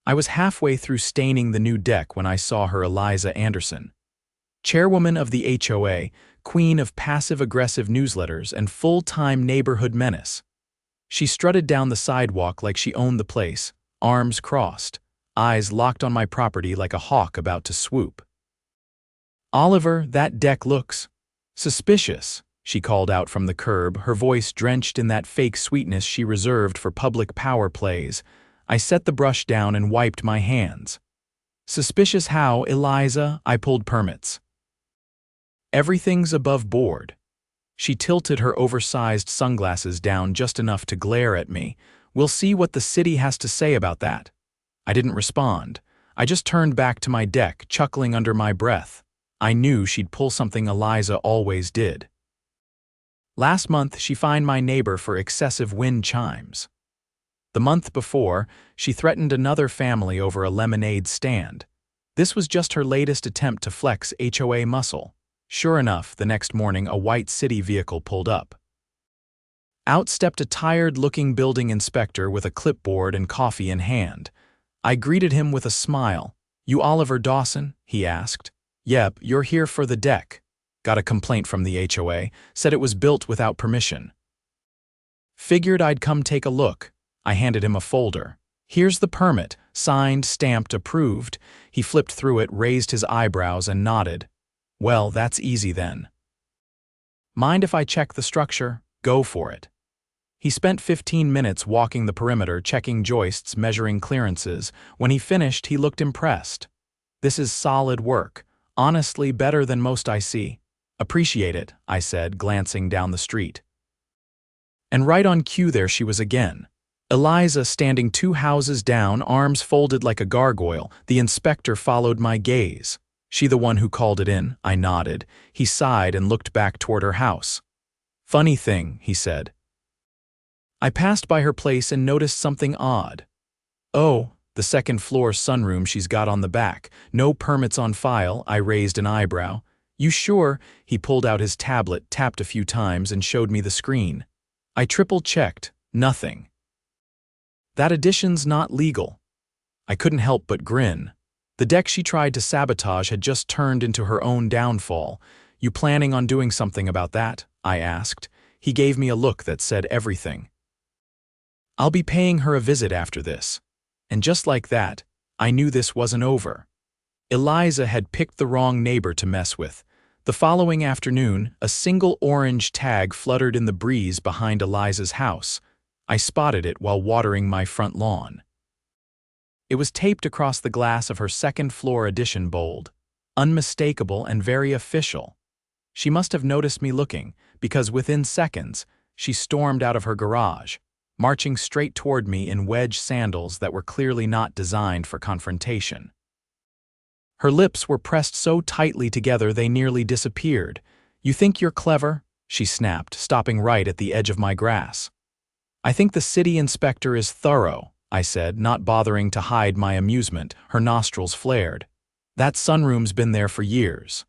I was halfway through staining the new deck when I saw her, Eliza Anderson, chairwoman of the HOA, queen of passive-aggressive newsletters and full-time neighborhood menace. She strutted down the sidewalk like she owned the place, arms crossed, eyes locked on my property like a hawk about to swoop. "Oliver, that deck looks suspicious," she called out from the curb, her voice drenched in that fake sweetness she reserved for public power plays. I set the brush down and wiped my hands. "Suspicious how, Eliza? I pulled permits. Everything's above board." She tilted her oversized sunglasses down just enough to glare at me. "We'll see what the city has to say about that." I didn't respond. I just turned back to my deck, chuckling under my breath. I knew she'd pull something Eliza always did. Last month, she fined my neighbor for excessive wind chimes. The month before, she threatened another family over a lemonade stand. This was just her latest attempt to flex HOA muscle. Sure enough, the next morning a white city vehicle pulled up. Out stepped a tired-looking building inspector with a clipboard and coffee in hand. I greeted him with a smile. "You Oliver Dawson?" he asked. "Yep, you're here for the deck." Got a complaint from the HOA, said it was built without permission. Figured I'd come take a look. I handed him a folder. "Here's the permit, signed, stamped, approved." He flipped through it, raised his eyebrows, and nodded. "Well, that's easy then. Mind if I check the structure?" "Go for it." He spent 15 minutes walking the perimeter, checking joists, measuring clearances. When he finished, he looked impressed. "This is solid work. Honestly, better than most I see." "Appreciate it," I said, glancing down the street. And right on cue there she was again. Eliza standing 2 houses down, arms folded like a gargoyle. The inspector followed my gaze. "She the one who called it in?" I nodded. He sighed and looked back toward her house. "Funny thing," he said. "I passed by her place and noticed something odd." "Oh, the second-floor sunroom she's got on the back. No permits on file." I raised an eyebrow. "You sure?" He pulled out his tablet, tapped a few times, and showed me the screen. I triple-checked. Nothing. "That addition's not legal." I couldn't help but grin. The deck she tried to sabotage had just turned into her own downfall. "You planning on doing something about that?" I asked. He gave me a look that said everything. "I'll be paying her a visit after this." And just like that, I knew this wasn't over. Eliza had picked the wrong neighbor to mess with. The following afternoon, a single orange tag fluttered in the breeze behind Eliza's house. I spotted it while watering my front lawn. It was taped across the glass of her second-floor addition, bold, unmistakable, and very official. She must have noticed me looking, because within seconds, she stormed out of her garage, marching straight toward me in wedge sandals that were clearly not designed for confrontation. Her lips were pressed so tightly together they nearly disappeared. "You think you're clever?" she snapped, stopping right at the edge of my grass. "I think the city inspector is thorough," I said, not bothering to hide my amusement. Her nostrils flared. "That sunroom's been there for years.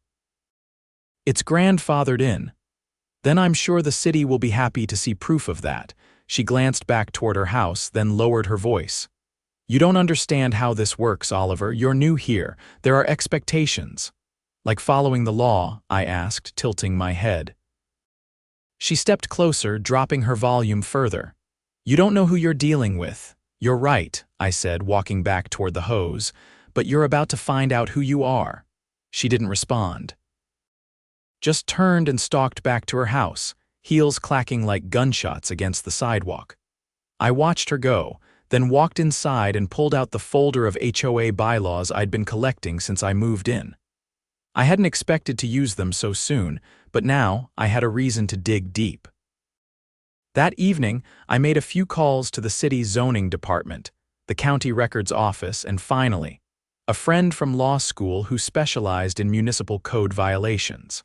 It's grandfathered in. Then I'm sure the city will be happy to see proof of that." She glanced back toward her house, then lowered her voice. "You don't understand how this works, Oliver. You're new here. There are expectations." "Like following the law?" I asked, tilting my head. She stepped closer, dropping her volume further. "You don't know who you're dealing with." "You're right," I said, walking back toward the hose, "but you're about to find out who you are." She didn't respond. Just turned and stalked back to her house, heels clacking like gunshots against the sidewalk. I watched her go, then walked inside and pulled out the folder of HOA bylaws I'd been collecting since I moved in. I hadn't expected to use them so soon, but now I had a reason to dig deep. That evening, I made a few calls to the city's zoning department, the county records office, and finally, a friend from law school who specialized in municipal code violations.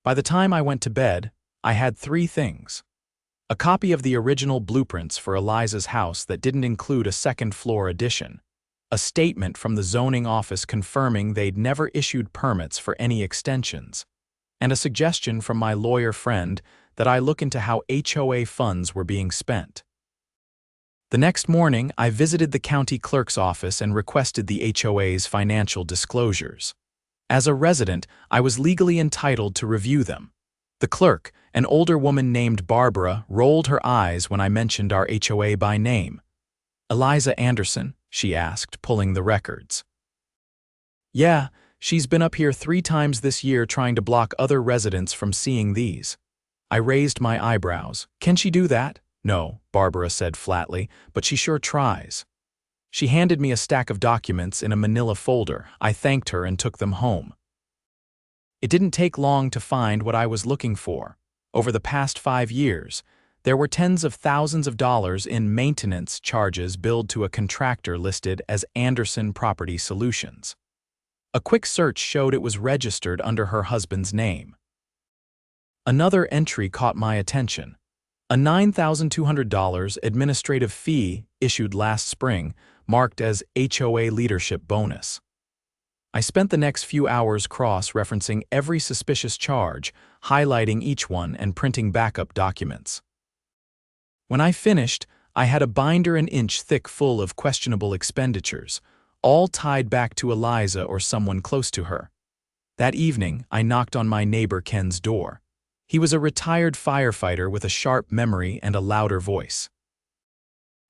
By the time I went to bed, I had 3 things. A copy of the original blueprints for Eliza's house that didn't include a second-floor addition, a statement from the zoning office confirming they'd never issued permits for any extensions, and a suggestion from my lawyer friend that I look into how HOA funds were being spent. The next morning, I visited the county clerk's office and requested the HOA's financial disclosures. As a resident, I was legally entitled to review them. The clerk, an older woman named Barbara, rolled her eyes when I mentioned our HOA by name. "Eliza Anderson?" she asked, pulling the records. "Yeah, she's been up here 3 times this year trying to block other residents from seeing these." I raised my eyebrows. "Can she do that?" "No," Barbara said flatly, "but she sure tries." She handed me a stack of documents in a manila folder. I thanked her and took them home. It didn't take long to find what I was looking for. Over the past 5 years, there were tens of thousands of dollars in maintenance charges billed to a contractor listed as Anderson Property Solutions. A quick search showed it was registered under her husband's name. Another entry caught my attention. A $9,200 administrative fee issued last spring, marked as HOA Leadership Bonus. I spent the next few hours cross-referencing every suspicious charge, highlighting each one and printing backup documents. When I finished, I had a binder an inch thick full of questionable expenditures, all tied back to Eliza or someone close to her. That evening, I knocked on my neighbor Ken's door. He was a retired firefighter with a sharp memory and a louder voice.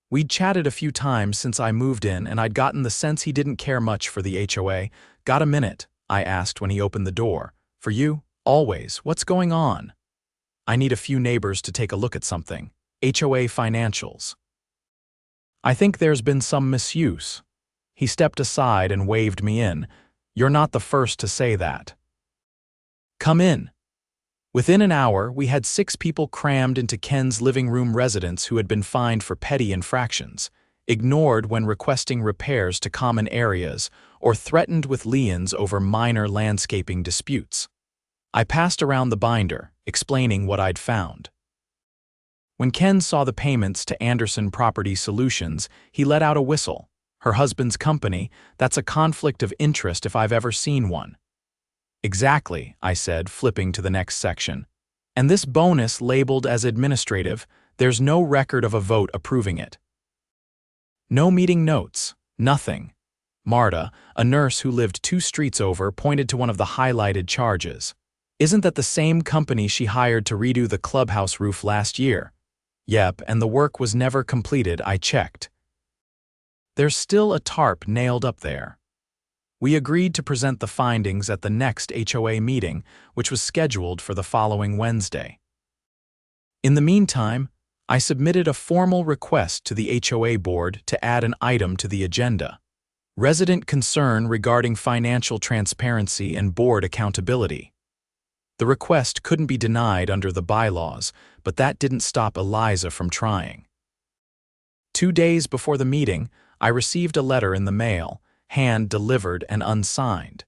We'd chatted a few times since I moved in, and I'd gotten the sense he didn't care much for the HOA. "Got a minute?" I asked when he opened the door. "For you? Always. What's going on?" "I need a few neighbors to take a look at something. HOA financials." "I think there's been some misuse." He stepped aside and waved me in. "You're not the first to say that." "Come in." Within an hour, we had 6 people crammed into Ken's living room residence who had been fined for petty infractions, ignored when requesting repairs to common areas, or threatened with liens over minor landscaping disputes. I passed around the binder, explaining what I'd found. When Ken saw the payments to Anderson Property Solutions, he let out a whistle. "Her husband's company, that's a conflict of interest if I've ever seen one." "Exactly," I said, flipping to the next section. "And this bonus labeled as administrative, there's no record of a vote approving it. No meeting notes, nothing." Marta, a nurse who lived 2 streets over, pointed to one of the highlighted charges. "Isn't that the same company she hired to redo the clubhouse roof last year?" "Yep, and the work was never completed," I checked. "There's still a tarp nailed up there." We agreed to present the findings at the next HOA meeting, which was scheduled for the following Wednesday. In the meantime, I submitted a formal request to the HOA board to add an item to the agenda: resident concern regarding financial transparency and board accountability. The request couldn't be denied under the bylaws, but that didn't stop Eliza from trying. 2 days before the meeting, I received a letter in the mail, hand-delivered and unsigned.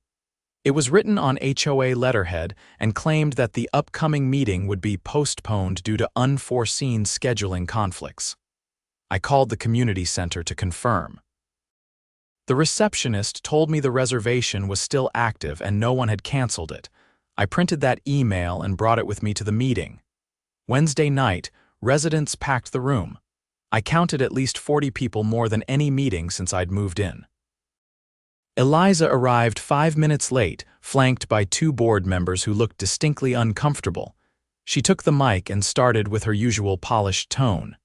It was written on HOA letterhead and claimed that the upcoming meeting would be postponed due to unforeseen scheduling conflicts. I called the community center to confirm. The receptionist told me the reservation was still active and no one had canceled it. I printed that email and brought it with me to the meeting. Wednesday night, residents packed the room. I counted at least 40 people, more than any meeting since I'd moved in. Eliza arrived 5 minutes late, flanked by 2 board members who looked distinctly uncomfortable. She took the mic and started with her usual polished tone.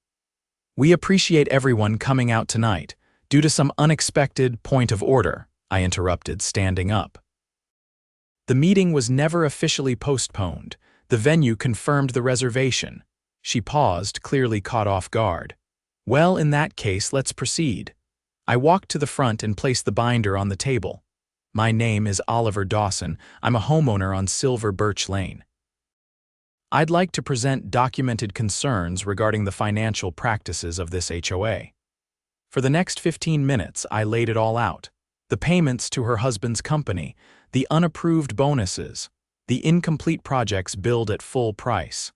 "We appreciate everyone coming out tonight. Due to some unexpected point of order," I interrupted, standing up. "The meeting was never officially postponed. The venue confirmed the reservation." She paused, clearly caught off guard. "Well, in that case, let's proceed." I walked to the front and placed the binder on the table. "My name is Oliver Dawson. I'm a homeowner on Silver Birch Lane. I'd like to present documented concerns regarding the financial practices of this HOA." For the next 15 minutes, I laid it all out: the payments to her husband's company, the unapproved bonuses, the incomplete projects billed at full price.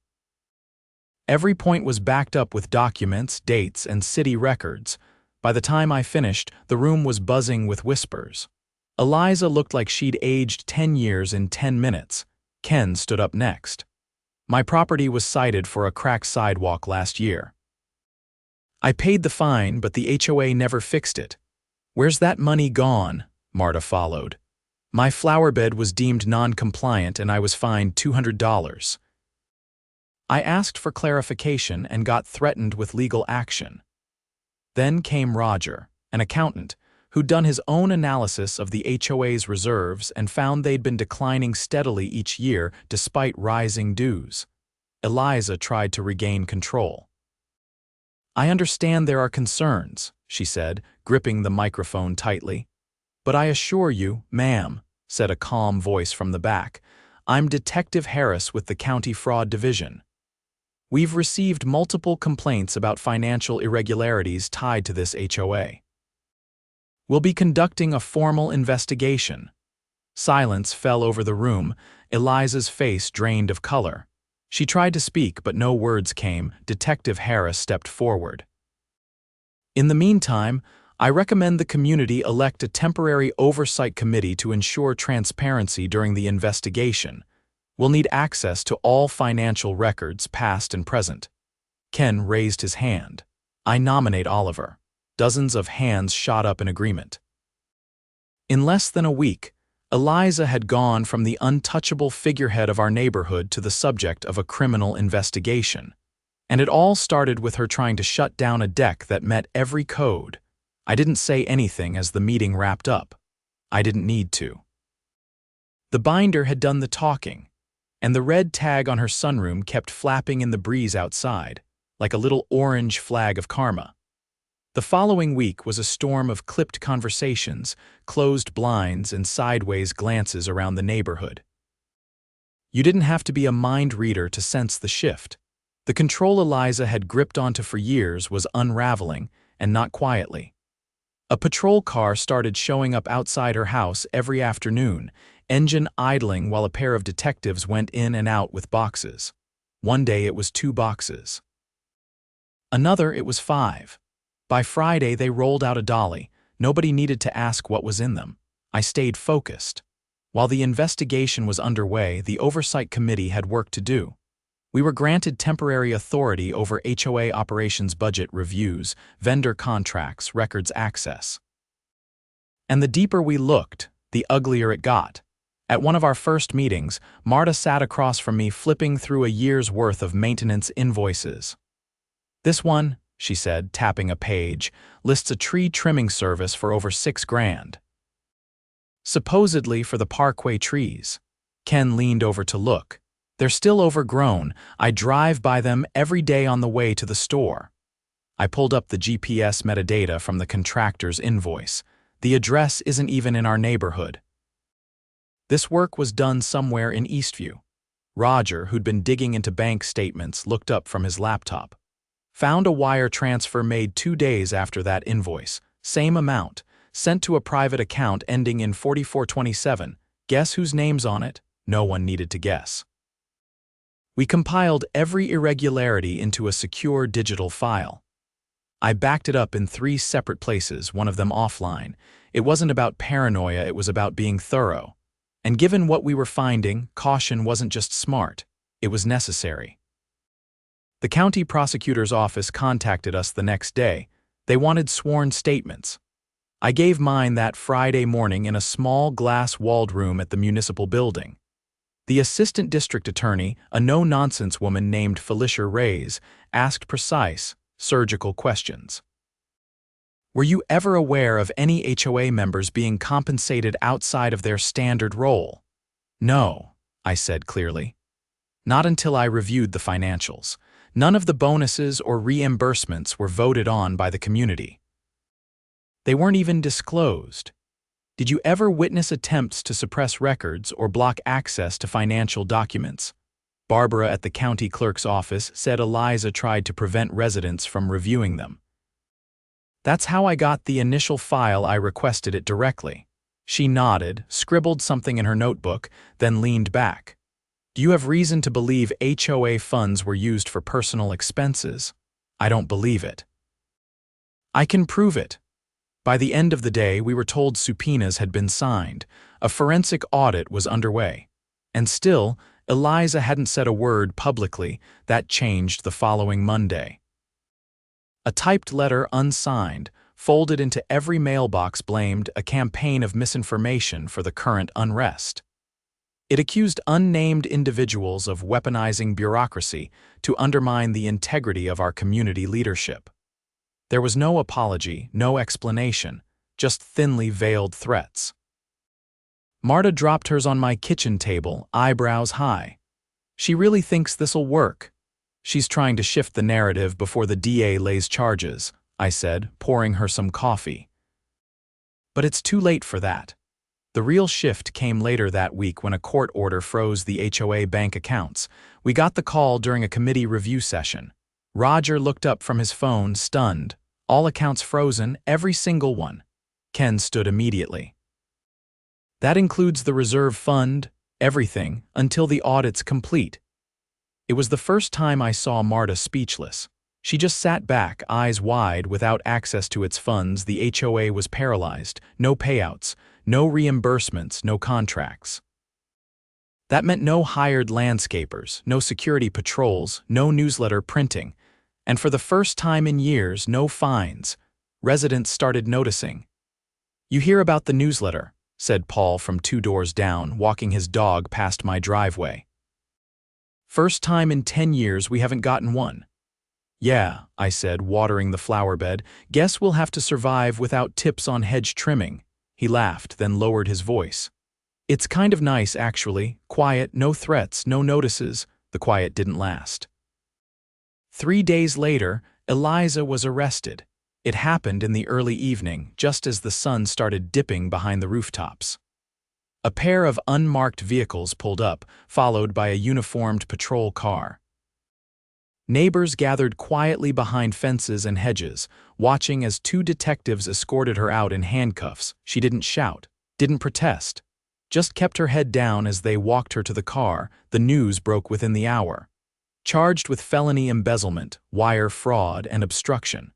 Every point was backed up with documents, dates, and city records. By the time I finished, the room was buzzing with whispers. Eliza looked like she'd aged 10 years in 10 minutes. Ken stood up next. "My property was cited for a cracked sidewalk last year." I paid the fine, but the HOA never fixed it. Where's that money gone? Marta followed. My flower bed was deemed non-compliant and I was fined $200. I asked for clarification and got threatened with legal action. Then came Roger, an accountant, who'd done his own analysis of the HOA's reserves and found they'd been declining steadily each year despite rising dues. Eliza tried to regain control. I understand there are concerns, she said, gripping the microphone tightly. But I assure you, ma'am, said a calm voice from the back, I'm Detective Harris with the County Fraud Division. We've received multiple complaints about financial irregularities tied to this HOA. We'll be conducting a formal investigation. Silence fell over the room, Eliza's face drained of color. She tried to speak, but no words came. Detective Harris stepped forward. In the meantime, I recommend the community elect a temporary oversight committee to ensure transparency during the investigation. We'll need access to all financial records, past and present. Ken raised his hand. I nominate Oliver. Dozens of hands shot up in agreement. In less than a week, Eliza had gone from the untouchable figurehead of our neighborhood to the subject of a criminal investigation. And it all started with her trying to shut down a deck that met every code. I didn't say anything as the meeting wrapped up. I didn't need to. The binder had done the talking, and the red tag on her sunroom kept flapping in the breeze outside, like a little orange flag of karma. The following week was a storm of clipped conversations, closed blinds, and sideways glances around the neighborhood. You didn't have to be a mind reader to sense the shift. The control Eliza had gripped onto for years was unraveling, and not quietly. A patrol car started showing up outside her house every afternoon, engine idling while a pair of detectives went in and out with boxes. One day it was 2 boxes. Another it was 5. By Friday they rolled out a dolly. Nobody needed to ask what was in them. I stayed focused. While the investigation was underway, the oversight committee had work to do. We were granted temporary authority over HOA operations budget reviews, vendor contracts, records access. And the deeper we looked, the uglier it got. At one of our first meetings, Marta sat across from me flipping through a year's worth of maintenance invoices. This one, she said, tapping a page, lists a tree trimming service for over $6,000. Supposedly for the parkway trees. Ken leaned over to look. They're still overgrown. I drive by them every day on the way to the store. I pulled up the GPS metadata from the contractor's invoice. The address isn't even in our neighborhood. This work was done somewhere in Eastview. Roger, who'd been digging into bank statements, looked up from his laptop. Found a wire transfer made 2 days after that invoice. Same amount. Sent to a private account ending in 4427. Guess whose name's on it? No one needed to guess. We compiled every irregularity into a secure digital file. I backed it up in 3 separate places, one of them offline. It wasn't about paranoia, it was about being thorough. And given what we were finding, caution wasn't just smart, it was necessary. The county prosecutor's office contacted us the next day. They wanted sworn statements. I gave mine that Friday morning in a small glass-walled room at the municipal building. The assistant district attorney, a no-nonsense woman named Felicia Reyes, asked precise, surgical questions. Were you ever aware of any HOA members being compensated outside of their standard role? No, I said clearly. Not until I reviewed the financials. None of the bonuses or reimbursements were voted on by the community. They weren't even disclosed. Did you ever witness attempts to suppress records or block access to financial documents? Barbara at the county clerk's office said Eliza tried to prevent residents from reviewing them. That's how I got the initial file. I requested it directly. She nodded, scribbled something in her notebook, then leaned back. Do you have reason to believe HOA funds were used for personal expenses? I don't believe it. I can prove it. By the end of the day, we were told subpoenas had been signed. A forensic audit was underway. And still, Eliza hadn't said a word publicly. That changed the following Monday. A typed letter unsigned, folded into every mailbox, blamed a campaign of misinformation for the current unrest. It accused unnamed individuals of weaponizing bureaucracy to undermine the integrity of our community leadership. There was no apology, no explanation, just thinly veiled threats. Marta dropped hers on my kitchen table, eyebrows high. She really thinks this'll work. She's trying to shift the narrative before the DA lays charges, I said, pouring her some coffee. But it's too late for that. The real shift came later that week when a court order froze the HOA bank accounts. We got the call during a committee review session. Roger looked up from his phone, stunned. All accounts frozen, every single one. Ken stood immediately. That includes the reserve fund, everything, until the audit's complete. It was the first time I saw Marta speechless. She just sat back, eyes wide, without access to its funds. The HOA was paralyzed. No payouts, no reimbursements, no contracts. That meant no hired landscapers, no security patrols, no newsletter printing, and for the first time in years, no fines. Residents started noticing. "You hear about the newsletter," said Paul from 2 doors down, walking his dog past my driveway. "First time in 10 years we haven't gotten one." "Yeah," I said, watering the flower bed. "Guess we'll have to survive without tips on hedge trimming." He laughed, then lowered his voice. "It's kind of nice, actually. Quiet, no threats, no notices." The quiet didn't last. 3 days later, Eliza was arrested. It happened in the early evening, just as the sun started dipping behind the rooftops. A pair of unmarked vehicles pulled up, followed by a uniformed patrol car. Neighbors gathered quietly behind fences and hedges, watching as 2 detectives escorted her out in handcuffs. She didn't shout, didn't protest, just kept her head down as they walked her to the car. The news broke within the hour. Charged with felony embezzlement, wire fraud, and obstruction.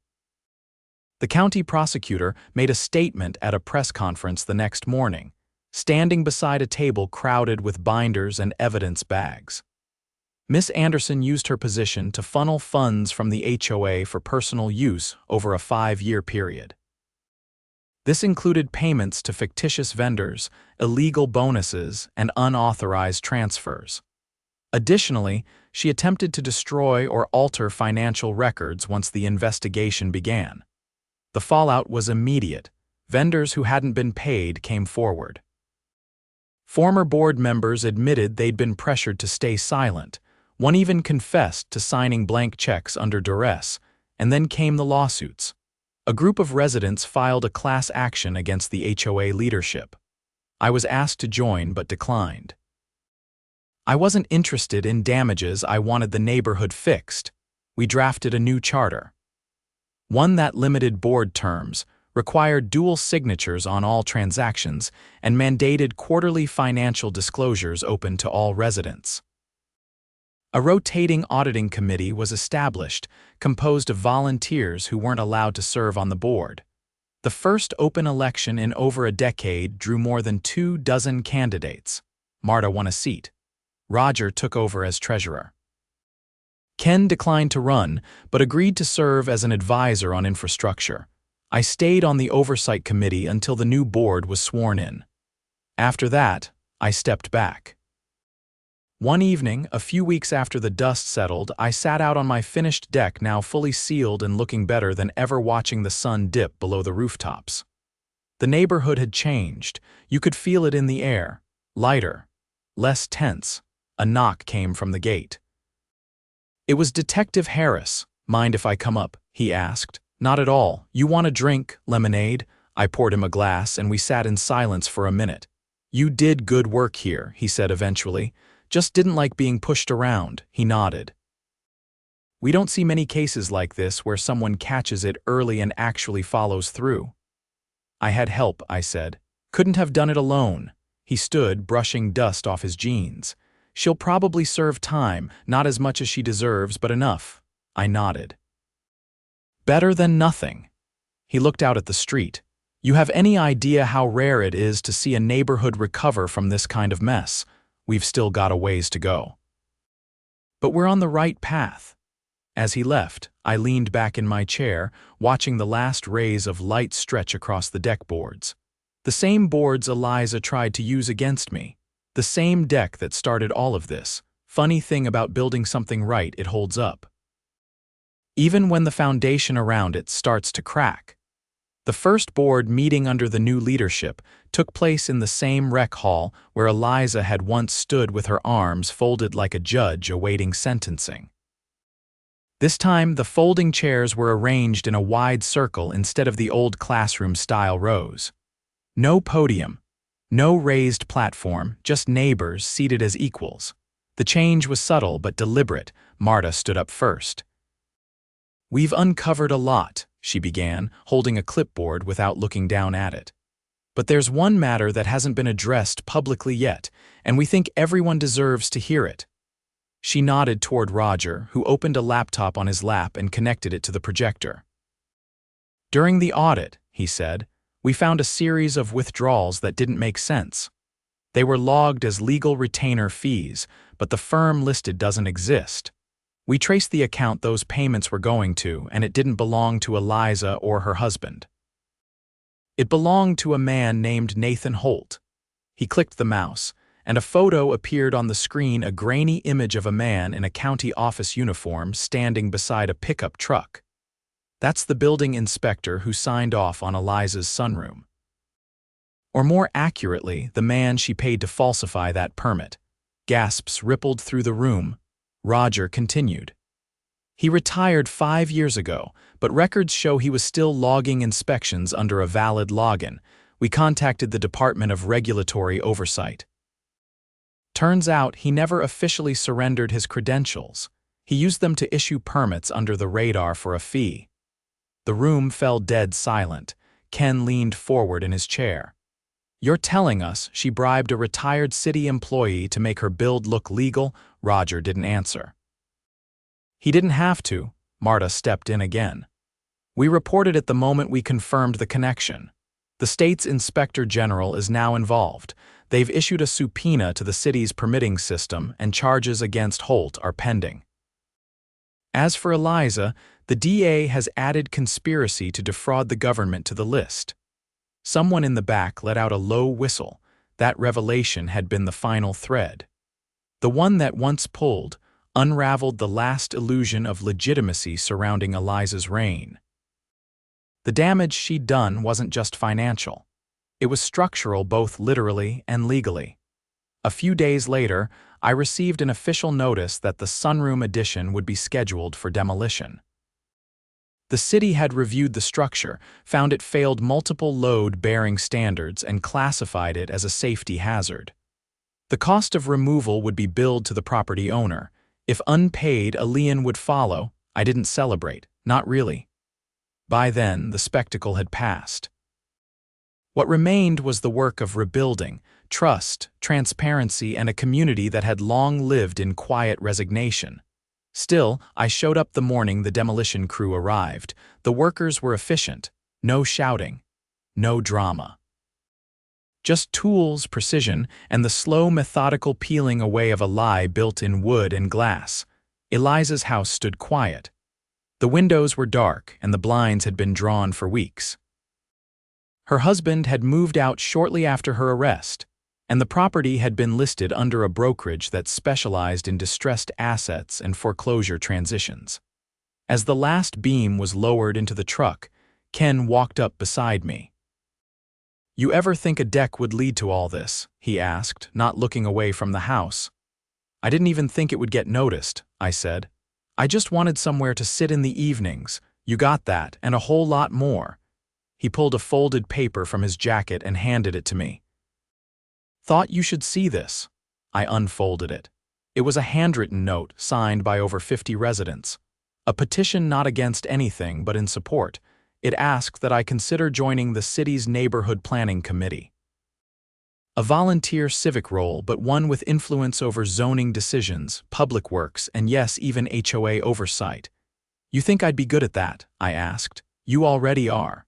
The county prosecutor made a statement at a press conference the next morning, standing beside a table crowded with binders and evidence bags. Miss Anderson used her position to funnel funds from the HOA for personal use over a 5-year period. This included payments to fictitious vendors, illegal bonuses, and unauthorized transfers. Additionally, she attempted to destroy or alter financial records once the investigation began. The fallout was immediate. Vendors who hadn't been paid came forward. Former board members admitted they'd been pressured to stay silent. One even confessed to signing blank checks under duress, and then came the lawsuits. A group of residents filed a class action against the HOA leadership. I was asked to join but declined. I wasn't interested in damages, I wanted the neighborhood fixed. We drafted a new charter. One that limited board terms, required dual signatures on all transactions, and mandated quarterly financial disclosures open to all residents. A rotating auditing committee was established, composed of volunteers who weren't allowed to serve on the board. The first open election in over a decade drew more than 24 candidates. Marta won a seat. Roger took over as treasurer. Ken declined to run, but agreed to serve as an advisor on infrastructure. I stayed on the oversight committee until the new board was sworn in. After that, I stepped back. One evening, a few weeks after the dust settled, I sat out on my finished deck, now fully sealed and looking better than ever, watching the sun dip below the rooftops. The neighborhood had changed. You could feel it in the air. Lighter. Less tense. A knock came from the gate. It was Detective Harris. "Mind if I come up?" he asked. "Not at all. You want a drink, lemonade?" I poured him a glass and we sat in silence for a minute. "You did good work here," he said eventually. "Just didn't like being pushed around." He nodded. "We don't see many cases like this where someone catches it early and actually follows through." "I had help," I said. "Couldn't have done it alone." He stood, brushing dust off his jeans. "She'll probably serve time, not as much as she deserves, but enough." I nodded. "Better than nothing." He looked out at the street. "You have any idea how rare it is to see a neighborhood recover from this kind of mess? We've still got a ways to go. But we're on the right path." As he left, I leaned back in my chair, watching the last rays of light stretch across the deck boards. The same boards Eliza tried to use against me. The same deck that started all of this. Funny thing about building something right, it holds up. Even when the foundation around it starts to crack. The first board meeting under the new leadership took place in the same rec hall where Eliza had once stood with her arms folded like a judge awaiting sentencing. This time, the folding chairs were arranged in a wide circle instead of the old classroom-style rows. No podium, no raised platform, just neighbors seated as equals. The change was subtle but deliberate. Marta stood up first. "We've uncovered a lot," she began, holding a clipboard without looking down at it. "But there's one matter that hasn't been addressed publicly yet, and we think everyone deserves to hear it." She nodded toward Roger, who opened a laptop on his lap and connected it to the projector. "During the audit," he said, "we found a series of withdrawals that didn't make sense. They were logged as legal retainer fees, but the firm listed doesn't exist. We traced the account those payments were going to, and it didn't belong to Eliza or her husband. It belonged to a man named Nathan Holt." He clicked the mouse, and a photo appeared on the screen, a grainy image of a man in a county office uniform standing beside a pickup truck. "That's the building inspector who signed off on Eliza's sunroom. Or more accurately, the man she paid to falsify that permit." Gasps rippled through the room. Roger continued. "He retired 5 years ago, but records show he was still logging inspections under a valid login. We contacted the Department of Regulatory Oversight. Turns out he never officially surrendered his credentials. He used them to issue permits under the radar for a fee." The room fell dead silent. Ken leaned forward in his chair. "You're telling us she bribed a retired city employee to make her build look legal?" Roger didn't answer. "He didn't have to." Marta stepped in again. "We reported it the moment we confirmed the connection. The state's inspector general is now involved. They've issued a subpoena to the city's permitting system, and charges against Holt are pending. As for Eliza, the DA has added conspiracy to defraud the government to the list." Someone in the back let out a low whistle. That revelation had been the final thread. The one that, once pulled, unraveled the last illusion of legitimacy surrounding Eliza's reign. The damage she'd done wasn't just financial. It was structural, both literally and legally. A few days later, I received an official notice that the sunroom addition would be scheduled for demolition. The city had reviewed the structure, found it failed multiple load-bearing standards, and classified it as a safety hazard. The cost of removal would be billed to the property owner. If unpaid, a lien would follow. I didn't celebrate, not really. By then, the spectacle had passed. What remained was the work of rebuilding, trust, transparency, and a community that had long lived in quiet resignation. Still, I showed up the morning the demolition crew arrived. The workers were efficient. No shouting. No drama. Just tools, precision, and the slow, methodical peeling away of a lie built in wood and glass. Eliza's house stood quiet. The windows were dark, and the blinds had been drawn for weeks. Her husband had moved out shortly after her arrest, and the property had been listed under a brokerage that specialized in distressed assets and foreclosure transitions. As the last beam was lowered into the truck, Ken walked up beside me. "You ever think a deck would lead to all this?" he asked, not looking away from the house. "I didn't even think it would get noticed," I said. "I just wanted somewhere to sit in the evenings. You got that, and a whole lot more." He pulled a folded paper from his jacket and handed it to me. "Thought you should see this." I unfolded it. It was a handwritten note signed by over 50 residents. A petition not against anything but in support. It asked that I consider joining the city's neighborhood planning committee. A volunteer civic role, but one with influence over zoning decisions, public works, and yes, even HOA oversight. "You think I'd be good at that?" I asked. "You already are."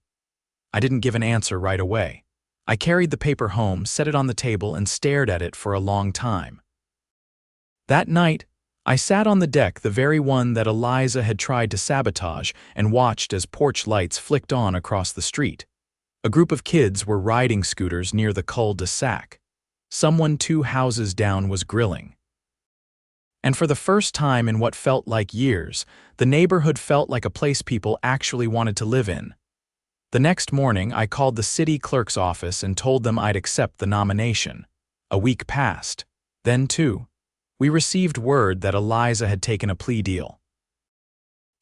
I didn't give an answer right away. I carried the paper home, set it on the table, and stared at it for a long time. That night, I sat on the deck, the very one that Eliza had tried to sabotage, and watched as porch lights flicked on across the street. A group of kids were riding scooters near the cul-de-sac. Someone 2 houses down was grilling. And for the first time in what felt like years, the neighborhood felt like a place people actually wanted to live in. The next morning, I called the city clerk's office and told them I'd accept the nomination. A week passed. Then, too, we received word that Eliza had taken a plea deal.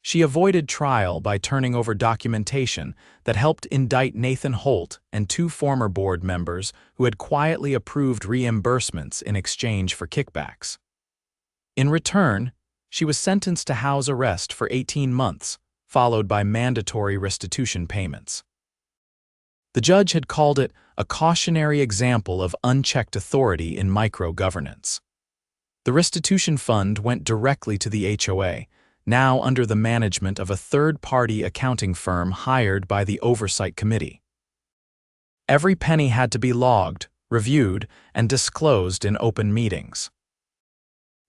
She avoided trial by turning over documentation that helped indict Nathan Holt and 2 former board members who had quietly approved reimbursements in exchange for kickbacks. In return, she was sentenced to house arrest for 18 months, followed by mandatory restitution payments. The judge had called it a cautionary example of unchecked authority in micro-governance. The restitution fund went directly to the HOA, now under the management of a third-party accounting firm hired by the Oversight Committee. Every penny had to be logged, reviewed, and disclosed in open meetings.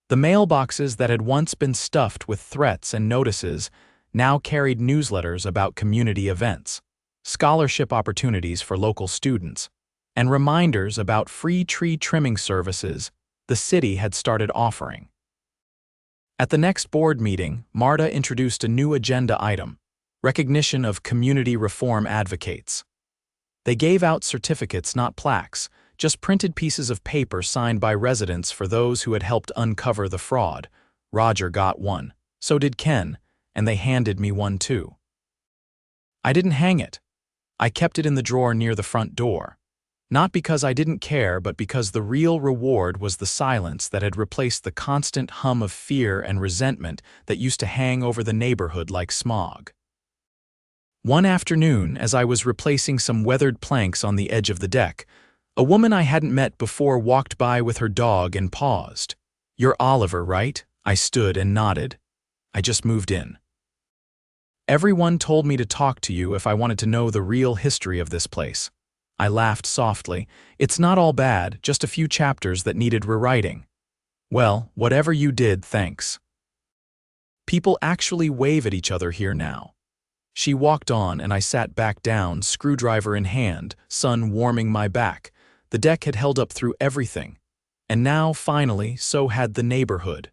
The mailboxes that had once been stuffed with threats and notices now carried newsletters about community events, scholarship opportunities for local students, and reminders about free tree trimming services the city had started offering. At the next board meeting, Marta introduced a new agenda item: recognition of community reform advocates. They gave out certificates, not plaques, just printed pieces of paper signed by residents for those who had helped uncover the fraud. Roger got one, so did Ken, and they handed me one too. I didn't hang it. I kept it in the drawer near the front door. Not because I didn't care, but because the real reward was the silence that had replaced the constant hum of fear and resentment that used to hang over the neighborhood like smog. One afternoon, as I was replacing some weathered planks on the edge of the deck, a woman I hadn't met before walked by with her dog and paused. "You're Oliver, right?" I stood and nodded. "I just moved in." "Everyone told me to talk to you if I wanted to know the real history of this place." I laughed softly. "It's not all bad, just a few chapters that needed rewriting." "Well, whatever you did, thanks." People actually wave at each other here now. She walked on and I sat back down, screwdriver in hand, sun warming my back. The deck had held up through everything. And now, finally, so had the neighborhood.